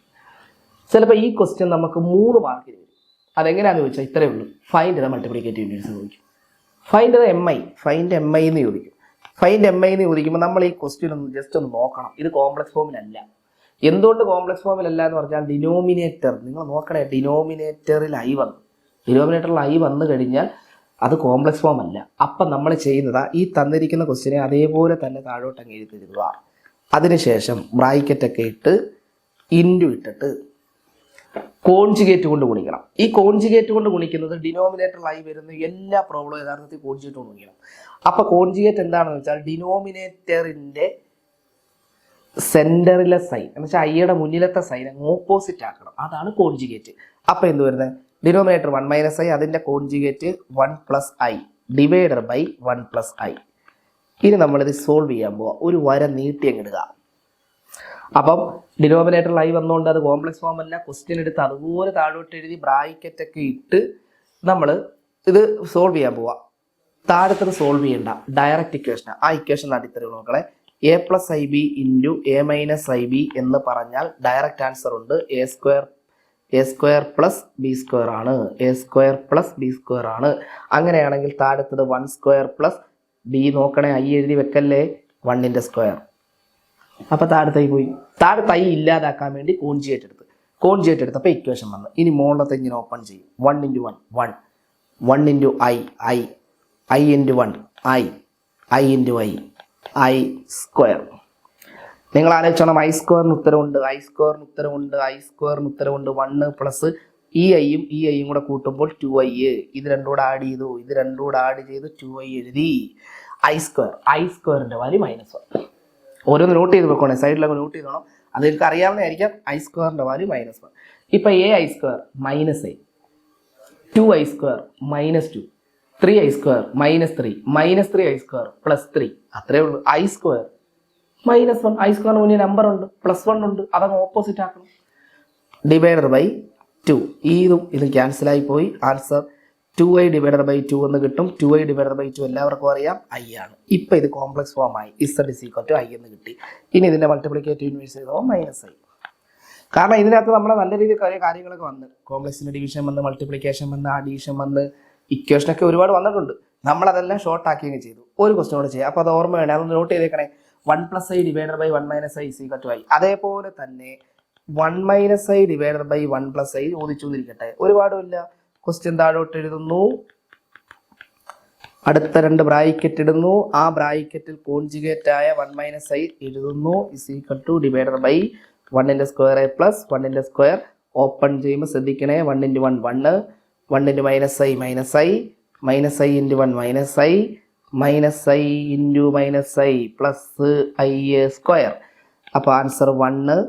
Speaker 1: ചിലപ്പോൾ ഈ ക്വസ്റ്റ്യൻ നമുക്ക് 3 മാർക്കിന് വരും. അതെങ്ങനെയാണെന്ന് ചോദിച്ചാൽ ഇത്രയേ ഉള്ളൂ, ഫൈൻഡ് ദ മൾട്ടിപ്ലിക്കേറ്റീവ് ഇൻവേഴ്സ് ചോദിക്കും, ഫൈൻഡ് ദ MI എന്ന് ചോദിക്കും. MI എന്ന് ചോദിക്കുമ്പോൾ നമ്മൾ ഈ ക്വസ്റ്റ്യൻ ഒന്ന് ജസ്റ്റ് ഒന്ന് നോക്കണം, ഇത് കോംപ്ലക്സ് ഫോമിലല്ല. എന്തുകൊണ്ട് കോംപ്ലക്സ് ഫോമിലല്ല എന്ന് പറഞ്ഞാൽ ഡിനോമിനേറ്റർ നിങ്ങൾ നോക്കണേ, ഡിനോമിനേറ്ററിൽ i വന്നു കഴിഞ്ഞാൽ അത് കോംപ്ലക്സ് ഫോം അല്ല. അപ്പം നമ്മൾ ചെയ്യുന്നത് ഈ തന്നിരിക്കുന്ന ക്വസ്റ്റ്യനെ അതേപോലെ തന്നെ താഴോട്ട് അങ്ങ് എഴുതുക. അതിനുശേഷം ബ്രാക്കറ്റൊക്കെ ഇട്ട് ഇൻറ്റു ഇട്ടിട്ട് കോൺജുഗേറ്റ് കൊണ്ട് ഗുണിക്കണം. ഈ കോൺജുഗേറ്റ് കൊണ്ട് ഗുണിക്കുന്നത് ഡിനോമിനേറ്ററിലായി വരുന്ന എല്ലാ പ്രോബ്ലവും യഥാർത്ഥത്തിൽ കോൺജുഗേറ്റ് കൊണ്ട് ഗുണിക്കണം. അപ്പോൾ കോൺജുഗേറ്റ് എന്താണെന്ന് വെച്ചാൽ ഡിനോമിനേറ്ററിൻ്റെ സെൻറ്ററിലെ സൈൻ എന്ന് വെച്ചാൽ ഐയുടെ മുന്നിലത്തെ സൈൻ ഓപ്പോസിറ്റ് ആക്കണം, അതാണ് കോൺജുഗേറ്റ്. അപ്പോൾ എന്ത് വരുന്നത്, ഡിനോമിനേറ്റർ 1 - i, അതിൻ്റെ conjugate 1 + i divided by 1 + i. ഇനി നമ്മളിത് സോൾവ് ചെയ്യാൻ പോവാം. ഒരു വര നീട്ടി അങ്ങിടുക. അപ്പം ഡിനോമിനേറ്ററിൽ ഐ വന്നുകൊണ്ട് അത് കോംപ്ലക്സ് ഫോം അല്ല. ക്വസ്റ്റ്യൻ എടുത്ത് അതുപോലെ താഴോട്ട് എഴുതി ബ്രാക്കറ്റ് ഒക്കെ ഇട്ട് നമ്മൾ ഇത് സോൾവ് ചെയ്യാൻ പോവാം. താഴത്തത് സോൾവ് ചെയ്യണ്ട, ഡയറക്റ്റ് ഇക്വേഷൻ. ആ ഇക്വേഷൻ അടിത്തറ നോക്കളെ. A plus i b into a minus i b എന്ന് പറഞ്ഞാൽ ഡയറക്റ്റ് ആൻസർ ഉണ്ട് a square plus b square ആണ്. A square plus b square ആണ്. അങ്ങനെയാണെങ്കിൽ താഴത്തത് 1 സ്ക്വയർ പ്ലസ് ബി നോക്കണേ, ഐ എഴുതി വെക്കല്ലേ, 1ന്റെ സ്ക്വയർ. അപ്പൊ താഴത്തെ പോയി. താഴത്തെ ഐ ഇല്ലാതാക്കാൻ വേണ്ടി കോൺജിയേറ്റ് എടുത്തപ്പോൾ ഇക്വേഷൻ വന്നു. ഇനി മുകളിലത്തെ ഇങ്ങനെ ഓപ്പൺ ചെയ്യും. 1 × 1 1 into I into 1 I into I square. നിങ്ങൾ ആലോചിച്ചോണം, ഐ സ്ക്വയറിന് ഉത്തരവുണ്ട്. ഐ സ്ക്വയറിന് ഉത്തരവുണ്ട് 1 പ്ലസ് ഈ ഐയും കൂടെ കൂട്ടുമ്പോൾ 2i. ഇത് രണ്ടും കൂടെ ആഡ് ചെയ്ത് 2i എഴുതി. ഐ സ്ക്വയറിന്റെ വാല്യൂ -1. ഓരോന്ന് നോട്ട് ചെയ്ത് വെക്കണേ, സൈഡിലൊക്കെ നോട്ട് ചെയ്തോണം. അത് നിങ്ങൾക്ക് അറിയാവുന്നതായിരിക്കാം. ഐ സ്ക്വയറിന്റെ വാല്യൂ -1. ഇപ്പൊ I square -a, 2i square -2, 3i square -3, -3i square +3. അത്രേ ഉള്ളൂ. I square -1. ഐ സ്ക്വയറിന് മുന്നേ നമ്പർ ഉണ്ട്, +1 ഉണ്ട്. അതങ്ങ് ഓപ്പോസിറ്റ് ആക്കണം. Divided by 2. ഇത് ക്യാൻസലായി പോയി. ആൻസർ 2i ഡിവൈഡഡ് ബൈ 2 എന്ന് കിട്ടും. 2i ഡിവൈഡഡ് ബൈ 2 എല്ലാവർക്കും അറിയാം ഐ ആണ്. ഇപ്പം ഇത് കോംപ്ലക്സ് ഫോം ആയി. Z = i എന്ന് കിട്ടി. ഇനി ഇതിന്റെ മൾട്ടിപ്ലിക്കേറ്റീവ് ഇൻവേഴ്സ് ചെയ്തോ -i. കാരണം ഇതിനകത്ത് നമ്മളെ നല്ല രീതിയിൽ കാര്യങ്ങളൊക്കെ വന്ന്, കോംപ്ലക്സിന്റെ ഡിവിഷൻ വന്ന്, മൾട്ടിപ്ലിക്കേഷൻ വന്ന്, അഡീഷൻ വന്ന്, ഇക്വേഷനൊക്കെ ഒരുപാട് വന്നിട്ടുണ്ട്. നമ്മളതെല്ലാം ഷോർട്ട് ആക്കിയൊക്കെ ചെയ്തു. ഒരു ക്വസ്റ്റ്യൻ കൂടെ ചെയ്യാം. അപ്പോൾ അത് ഓർമ്മ വേണേ, അതൊന്ന് നോട്ട് ചെയ്തേക്കണേ. 1 + i divided by 1 - i = i. അതേപോലെ തന്നെ 1 - i ഡിവൈഡഡ് ബൈ 1 + i ചോദിച്ചു എന്നിരിക്കട്ടെ. ഒരുപാടുമില്ല. ക്വസ്റ്റ്യൻ താഴോട്ട് എഴുതുന്നു, അടുത്ത 2 ബ്രാക്കറ്റ് ഇടുന്നു. ആ ബ്രാക്കറ്റിൽ കോൺജുഗേറ്റ് ആയ 1 - i എഴുതുന്നു = ഡിവൈഡഡ് ബൈ 1ന്റെ സ്ക്വയർ പ്ലസ് 1ന്റെ സ്ക്വയർ. ഓപ്പൺ ചെയ്യുമ്പോൾ ശ്രദ്ധിക്കണേ, 1 × 1 1, 1 × -i -i, -i × 1 -i, -i plus i square. അപ്പോൾ ആൻസർ 1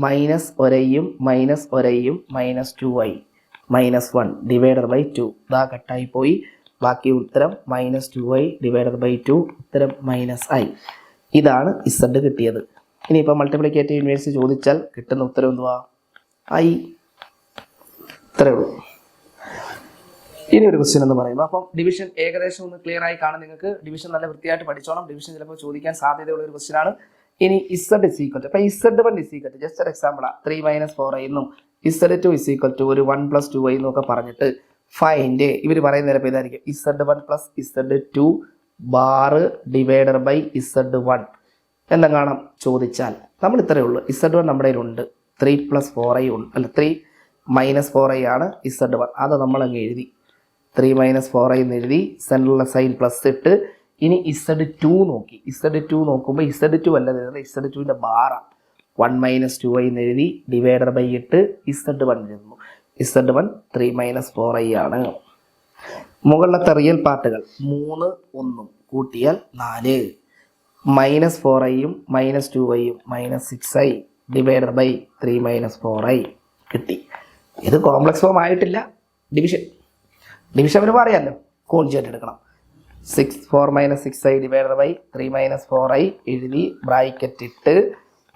Speaker 1: മൈനസ് ഒരയും -2i -1 ഡിവൈഡഡ് ബൈ 2. ഇതാ കട്ടായി പോയി. ബാക്കി ഉത്തരം -2i ഡിവൈഡഡ് ബൈ 2, ഉത്തരം -i. ഇതാണ് Z കിട്ടിയത്. ഇനിയിപ്പോൾ മൾട്ടിപ്ലിക്കേറ്റീവ് ഇൻവേഴ്സ് ചോദിച്ചാൽ കിട്ടുന്ന ഉത്തരം എന്തുവാ? i. ഇത്രയേ ഉള്ളൂ. ഇനി ഒരു ക്വസ്റ്റ്യൻ എന്ന് പറയുമ്പോൾ, അപ്പം ഡിവിഷൻ ഏകദേശം ഒന്ന് ക്ലിയർ ആയി കാണും നിങ്ങൾക്ക്. ഡിവിഷൻ നല്ല വൃത്തിയായിട്ട് പഠിച്ചോണം. ഡിവിഷൻ ചിലപ്പോൾ ചോദിക്കാൻ സാധ്യതയുള്ള ഒരു ക്വസ്റ്റ്യൻ ആണ്. ഇനി Z = അപ്പോൾ Z1 ജസ്റ്റ് ഒരു എക്സാമ്പിളാണ്, 3 - 4i എന്നും Z2 = ഒരു 1 + 2i എന്നൊക്കെ പറഞ്ഞിട്ട് ഫൈൻഡ്. ഇവർ പറയുന്ന ചിലപ്പോൾ ഇതായിരിക്കും Z1 + Z2 bar divided by Z1 എന്നെങ്ങാണം ചോദിച്ചാൽ നമ്മൾ ഇത്രയേ ഉള്ളൂ. Z1 നമ്മുടെ കയ്യിലുണ്ട്. 3 + 4i ഉണ്ട്, അല്ല 3 - 4i ആണ് Z1. അത് നമ്മളങ്ങ് എഴുതി 3 - 4i എന്ന് എഴുതി. സെൻട്രലിലെ സൈൻ പ്ലസ് ഇട്ട്. ഇനി Z2 നോക്കി. Z2 നോക്കുമ്പോൾ Z2 അല്ല എഴുതുന്നത്, Z2ന്റെ ബാറാണ്. 1 - 2i എന്ന് എഴുതി ഡിവൈഡഡ് ബൈ ഇട്ട് Z1 എഴുതുന്നു. Z1 3 - 4i ആണ്. മുകളിലത്തെ റിയൽ പാർട്ടുകൾ 3 1 കൂട്ടിയാൽ 4, -4iയും -2iയും -6i ഡിവൈഡഡ് ബൈ 3 - 4i കിട്ടി. ഇത് കോംപ്ലക്സ് ഫോം ആയിട്ടില്ല. ഡിവിഷൻ വരെ അറിയാമല്ലോ. കോൺജുഗേറ്റ് എടുക്കണം. 4 - 6i ഡിവൈഡഡ് ബൈ 3 - 4i എഴുതി ബ്രാക്കറ്റ് ഇട്ട്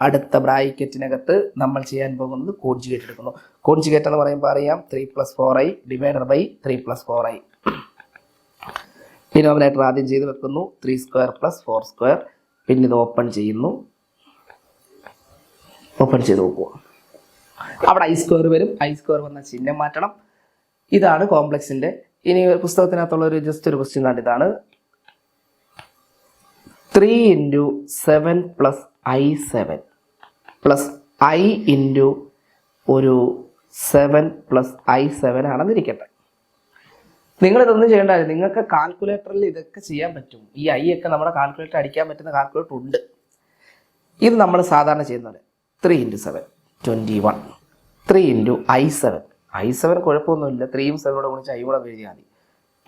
Speaker 1: അടുത്ത ബ്രാക്കറ്റിനകത്ത് നമ്മൾ ചെയ്യാൻ പോകുന്നത് കോൺജുഗേറ്റ് എടുക്കുന്നു. കോൺജുഗേറ്റ് എന്ന് പറയുമ്പോൾ അറിയാം 3 + 4i divided by 3 + 4i. Denominator ആദ്യം ചെയ്ത് വെക്കുന്നു. 3² + 4². പിന്നെ ഇത് ഓപ്പൺ ചെയ്യുന്നു. ഓപ്പൺ ചെയ്ത് നോക്കുക. അവിടെ i² വരും. i² വന്ന ചിഹ്നം മാറ്റണം. ഇതാണ് കോംപ്ലക്സിന്റെ. ഇനി പുസ്തകത്തിനകത്തുള്ള ഒരു ജസ്റ്റ് ഒരു ക്വസ്റ്റ്യൻ ആണ്. ഇതാണ് 3 × 7 + i7 പ്ലസ് i × ഒരു 7 + i7 ആണെന്നിരിക്കട്ടെ. നിങ്ങളിതൊന്നും ചെയ്യേണ്ടത്, നിങ്ങൾക്ക് കാൽക്കുലേറ്ററിൽ ഇതൊക്കെ ചെയ്യാൻ പറ്റും. ഈ i ഒക്കെ നമ്മുടെ കാൽക്കുലേറ്റർ അടിക്കാൻ പറ്റുന്ന കാൽക്കുലേറ്റർ ഉണ്ട്. ഇത് നമ്മൾ സാധാരണ ചെയ്യുന്നത് 3 × 7 21, 3 × i7 കുഴപ്പമൊന്നുമില്ല. 3യും 7 കൂടെ ഗുണിച്ച് i കൂടെ എഴുതിയാൽ മതി.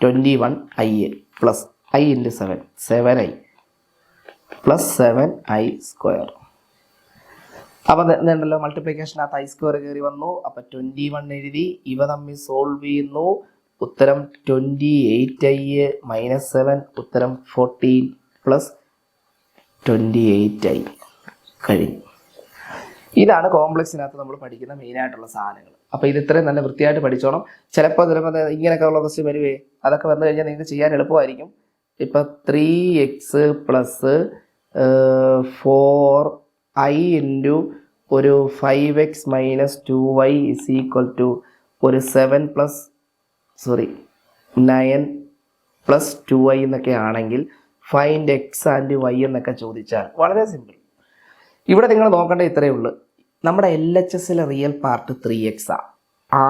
Speaker 1: 21i plus i × 7 7i plus 7i². അപ്പം ഇതുണ്ടല്ലോ, മൾട്ടിപ്ലിക്കേഷനകത്ത് i² കയറി വന്നു. അപ്പം 21 എഴുതി. ഇവ തമ്മിൽ സോൾവ് ചെയ്യുന്നു. ഉത്തരം 28i -7, ഉത്തരം 14 + 28i കഴിഞ്ഞു. ഇതാണ് കോംപ്ലക്സിനകത്ത് നമ്മൾ പഠിക്കുന്ന മെയിനായിട്ടുള്ള സാധനങ്ങൾ. അപ്പോൾ ഇത് ഇത്രയും നല്ല വൃത്തിയായിട്ട് പഠിച്ചോണം. ചിലപ്പോൾ ഇങ്ങനെയൊക്കെ ഉള്ള ക്വസ്റ്റ്യൻ വരുവേ, അതൊക്കെ വന്നു കഴിഞ്ഞാൽ നിങ്ങൾക്ക് ചെയ്യാൻ എളുപ്പമായിരിക്കും. ഇപ്പം 3x പ്ലസ് 4i ഇൻറ്റു ഒരു 5x minus 2y is equal to ഒരു 9 പ്ലസ് 2y എന്നൊക്കെ ആണെങ്കിൽ ഫൈൻഡ് എക്സ് ആൻഡ് വൈ എന്നൊക്കെ ചോദിച്ചാൽ വളരെ സിമ്പിൾ. ഇവിടെ നിങ്ങൾ നോക്കേണ്ട ഇത്രയേ ഉള്ളൂ. നമ്മുടെ LHSലെ റിയൽ പാർട്ട് 3x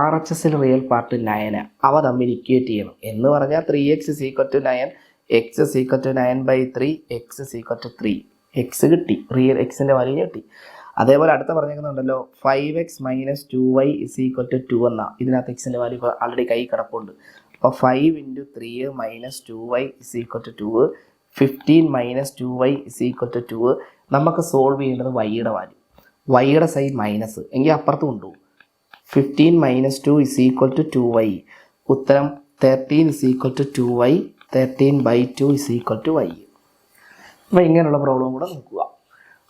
Speaker 1: RHSലെ റിയൽ പാർട്ട് 9 അവ തമ്മിൽ ഇക്വേറ്റ് ചെയ്യണം. എന്ന് പറഞ്ഞാൽ 3x is equal to 9, x is equal to 9/3, x is equal to 3. X കിട്ടി, റിയൽ എക്സിൻ്റെ വാല്യൂ കിട്ടി. അതേപോലെ അടുത്ത പറഞ്ഞേക്കുന്നുണ്ടല്ലോ 5x minus 2y is equal to 2 എന്നാ. ഇതിനകത്ത് എക്സിൻ്റെ വാല്യൂ ആൾറെഡി കൈ കിടപ്പുണ്ട്. അപ്പോൾ 5 × 3 minus 2y is equal to 2, 15 minus 2y is equal to 2. നമുക്ക് സോൾവ് ചെയ്യേണ്ടത് വൈയുടെ വാല്യൂ. വൈയുടെ സൈഡ് മൈനസ് എങ്കിൽ അപ്പുറത്ത് കൊണ്ടുപോകും. 15 minus 2 is equal to 2y. ഉത്തരം 13 is equal to 2y. 13/2 is equal to y. അപ്പോൾ ഇങ്ങനെയുള്ള പ്രോബ്ലം കൂടെ നോക്കുക.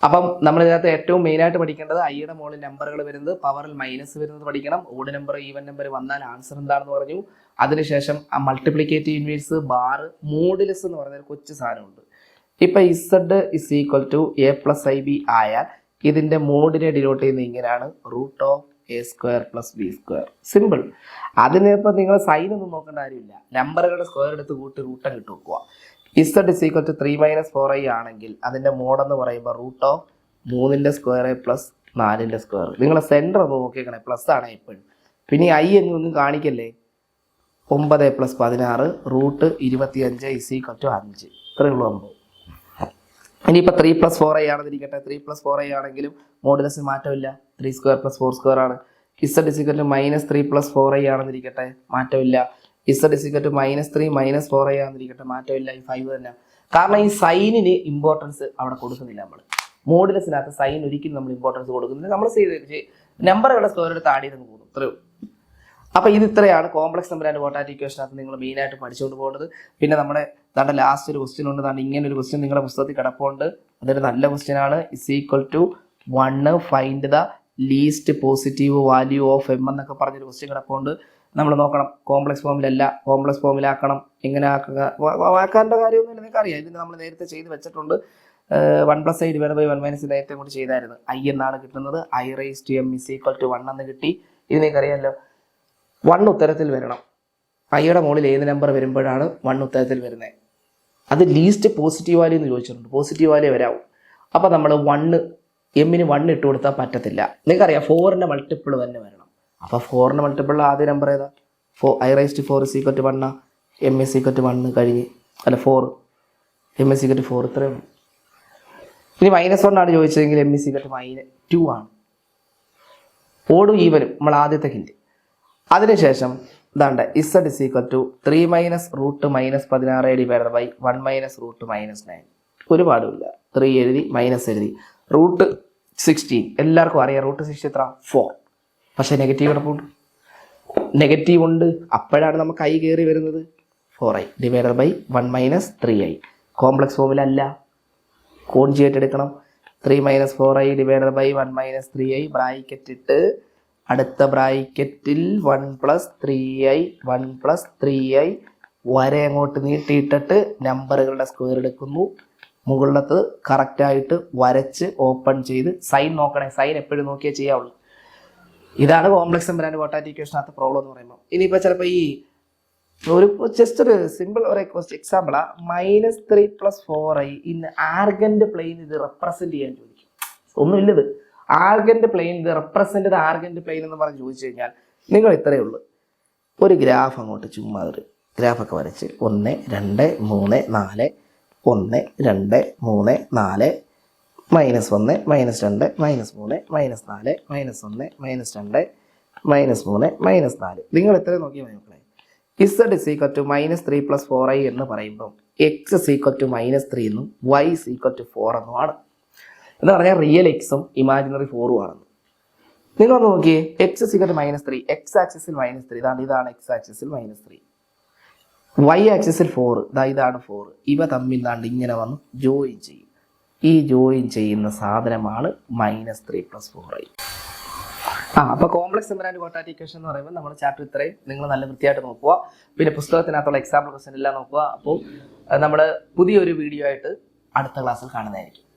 Speaker 1: അപ്പം നമ്മളിതിനകത്ത് ഏറ്റവും മെയിനായിട്ട് പഠിക്കേണ്ടത് ഐയുടെ മുകളിൽ നമ്പറുകൾ വരുന്നത്, പവറിൽ മൈനസ് വരുന്നത് പഠിക്കണം. ഓഡ് നമ്പർ ഈവൻ നമ്പർ വന്നാൽ ആൻസർ എന്താണെന്ന് പറഞ്ഞു. അതിനുശേഷം ആ മൾട്ടിപ്ലിക്കേറ്റീവ് ഇൻവേഴ്സ്, ബാർ, മോഡുലസ് എന്ന് പറയുന്ന ഒരു കൊച്ചു സാധനമുണ്ട്. ഇപ്പം z is equal to a+ib ആയാൽ ഇതിൻ്റെ മോഡിനെ ഡിനോട്ട് ചെയ്യുന്നത് ഇങ്ങനെയാണ്, √(a² + b²). സിമ്പിൾ. അതിനിപ്പോൾ നിങ്ങൾ സൈൻ ഒന്നും നോക്കേണ്ട കാര്യമില്ല. നമ്പറുകളുടെ സ്ക്വയർ എടുത്ത് കൂട്ടി റൂട്ടം കിട്ടി വെക്കുക. z is equal to 3 - 4i ആണെങ്കിൽ അതിൻ്റെ മോഡെന്ന് പറയുമ്പോൾ √3ന്റെ സ്ക്വയർ പ്ലസ് 4ന്റെ സ്ക്വയർ. നിങ്ങളെ സെൻറ്റർ ഒന്ന് നോക്കിയേക്കണേ, പ്ലസ് ആണ് എപ്പോഴും. പിന്നെ i എന്നൊന്നും കാണിക്കല്ലേ. 9 + 16 √25 ഇസ് ഈക്വൽ ടു 5. ഇത്രയേ ഉള്ളൂ സംഭവം. ഇനിയിപ്പോൾ 3 + 4i ആണെന്നിരിക്കട്ടെ. 3 + 4i ആണെങ്കിലും മോഡുലസിന് മാറ്റമില്ല, 3² + 4² ആണ്. z is equal to -3 + 4i ആണെന്നിരിക്കട്ടെ, മാറ്റമില്ല. z is equal to -3 - 4i ആണെന്നിരിക്കട്ടെ, മാറ്റമില്ല. ഈ 5 തന്നെ. കാരണം ഈ സൈനിന് ഇമ്പോർട്ടൻസ് അവിടെ കൊടുക്കുന്നില്ല. നമ്മൾ മോഡുലസിനകത്ത് സൈൻ ഒരിക്കലും നമ്മൾ ഇമ്പോർട്ടൻസ് കൊടുക്കുന്നില്ല. നമ്മൾ നമ്പറുകളുടെ സ്ക്വയർ എടുത്ത് ആഡ് ചെയ്ത് പോകുന്നു, ഇത്രയും. അപ്പോൾ ഇത് ഇത്രയാണ് കോംപ്ലക്സ് നമ്പർ ആൻഡ് ക്വാഡ്രാറ്റിക് ഇക്വേഷനകത്ത് നിങ്ങൾ മെയിനായിട്ട് പഠിച്ചുകൊണ്ട് പോകുന്നത്. പിന്നെ നമ്മുടെ ലാസ്റ്റ് ഒരു ക്വസ്റ്റ്യൻ ഉണ്ട്. ഇങ്ങനെ ഒരു ക്വസ്റ്റ്യൻ നിങ്ങളുടെ പുസ്തകത്തിൽ കിടപ്പുണ്ട്. അതൊരു നല്ല ക്വസ്റ്റ്യൻ ആണ്. Is equal to 1 find the least positive value of m എന്നൊക്കെ പറഞ്ഞൊരു ക്വസ്റ്റ്യൻ കിടപ്പുണ്ട്. നമ്മൾ നോക്കണം. കോംപ്ലക്സ് ഫോമിലല്ല, കോംപ്ലക്സ് ഫോമിലാക്കണം. എങ്ങനെ ആക്കേണ്ട കാര്യമൊന്നുമില്ല, നിങ്ങൾക്ക് അറിയാം. ഇതിന് നമ്മൾ നേരത്തെ ചെയ്ത് വെച്ചിട്ടുണ്ട്. 1+i / 1 - നേരത്തെ കൂടി ചെയ്തായിരുന്നു. i എന്നാണ് കിട്ടുന്നത്. i⁻m ഇസ് ഈക്വൽ ടു 1 എന്ന് കിട്ടി. ഇത് നിങ്ങൾക്കറിയാമല്ലോ. 1 ഉത്തരത്തിൽ വരണം. ഐയുടെ മുകളിൽ ഏത് നമ്പർ വരുമ്പോഴാണ് 1 ഉത്തരത്തിൽ വരുന്നത്? അത് ലീസ്റ്റ് പോസിറ്റീവ് വാല്യൂ എന്ന് ചോദിച്ചിട്ടുണ്ട്. പോസിറ്റീവ് വാല്യൂ വരാവും. അപ്പോൾ നമ്മൾ എമ്മിന് 1 ഇട്ട് കൊടുത്താൽ പറ്റത്തില്ല. നിങ്ങൾക്കറിയാം 4ന്റെ മൾട്ടിപ്പിൾ തന്നെ വരണം. അപ്പോൾ 4ന്റെ മൾട്ടിപ്പിൾ ആദ്യ നമ്പർ ഏതാ? i⁻4 is equal to 1. m is equal to 1 കഴിഞ്ഞ്, അല്ല 4. m is equal to 4. ഇത്രയും. ഇനി -1 ആണ് ചോദിച്ചതെങ്കിൽ m ഇസ് ഈക്വൽ ടു -2 ആണ്. ഓടും ഈവനും നമ്മൾ ആദ്യത്തെ ഹിന്റ്. അതിനുശേഷം ഇതാണ്ട് z is equal to 3 - √−16 divided by 1 - √−9. ഒരുപാടുമില്ല. 3 എഴുതി, മൈനസ് എഴുതി. √16 എല്ലാവർക്കും അറിയാം. √16 എത്ര? 4. പക്ഷേ നെഗറ്റീവ് കിടപ്പുണ്ട്. നെഗറ്റീവ് ഉണ്ട്. അപ്പോഴാണ് നമുക്ക് i കയറി വരുന്നത്. 4i divided by 1 - 3i. Complex ഫോമിലല്ല, കോൺജുഗേറ്റ് എടുക്കണം. 3 - 4i divided by 1 - 3i bracket ഇട്ട് അടുത്ത ബ്രാക്കറ്റിൽ 1 + 3i 1 + 3i വരെ അങ്ങോട്ട് നീട്ടിയിട്ടിട്ട് നമ്പറുകളുടെ സ്ക്വയർ എടുക്കുന്നു. മുകളിലത്ത് കറക്റ്റായിട്ട് വരച്ച് ഓപ്പൺ ചെയ്ത് സൈൻ നോക്കണേ. സൈൻ എപ്പോഴും നോക്കിയേ ചെയ്യാവുള്ളൂ. ഇതാണ് കോംപ്ലക്സ് നമ്പർ ആൻഡ് ക്വാഡ്രാറ്റിക് ഇക്വേഷനകത്ത് പ്രോബ്ലം എന്ന് പറയുമ്പോൾ. ഇനിയിപ്പോൾ ചിലപ്പോൾ ഈ ജസ്റ്റ് ഒരു സിമ്പിൾ ഒരു എക്സാമ്പിളാ. -3 + 4i ഇൻ ആർഗന്റ് പ്ലെയിൻ ഇത് റെപ്രസെന്റ് ചെയ്യാൻ ചോദിക്കും. ഒന്നുമില്ലത്. ആർഗന്റ് പ്ലെയിൻ ഇത് റെപ്രസെന്റ് ആർഗന്റ് പ്ലെയിൻ എന്ന് പറഞ്ഞ് ചോദിച്ചു കഴിഞ്ഞാൽ നിങ്ങൾ ഇത്രയേ ഉള്ളൂ. ഒരു ഗ്രാഫ് അങ്ങോട്ട് ചുമ്മാ ഒരു ഗ്രാഫൊക്കെ വരച്ച് 1 2 3 4 1 2 3 4 -1 -2 -3 -4 -1 -2 -3 -4. നിങ്ങൾ എത്രയും നോക്കിയാൽ മതി. z is equal to -3 + 4i എന്ന് പറയുമ്പം x ഇസ് ഈക്വൽ ടു -3 എന്നും y ഇസ് ഈക്വൽ ടു 4 എന്നുമാണ്. എന്ന് പറഞ്ഞാൽ റിയൽ എക്സും ഇമാജിനറി 4ഉം ആണെന്ന്. നിങ്ങളൊന്ന് നോക്കിയേ. x is equal to -3, x ആക്സിസിൽ -3, ഇതാണ് x ആക്സിസിൽ -3, y ആക്സിസിൽ 4, ഇതാണ് 4. ഇവ തമ്മിൽ ഇങ്ങനെ വന്ന് ജോയിൻ ചെയ്യും. ഈ ജോയിൻ ചെയ്യുന്ന സാധനമാണ് -3 + 4i. അപ്പോൾ complex number and quadratic equation എന്ന് പറയുമ്പോൾ നമ്മുടെ ചാപ്റ്റർ ഇത്രയും നിങ്ങൾ നല്ല വൃത്തിയായിട്ട് നോക്കുക. പിന്നെ പുസ്തകത്തിനകത്തുള്ള എക്സാമ്പിൾ ക്വസ്റ്റ്യൻ എല്ലാം നോക്കുക. അപ്പോൾ നമ്മൾ പുതിയൊരു വീഡിയോ ആയിട്ട് അടുത്ത ക്ലാസ്സിൽ കാണുന്നതായിരിക്കും.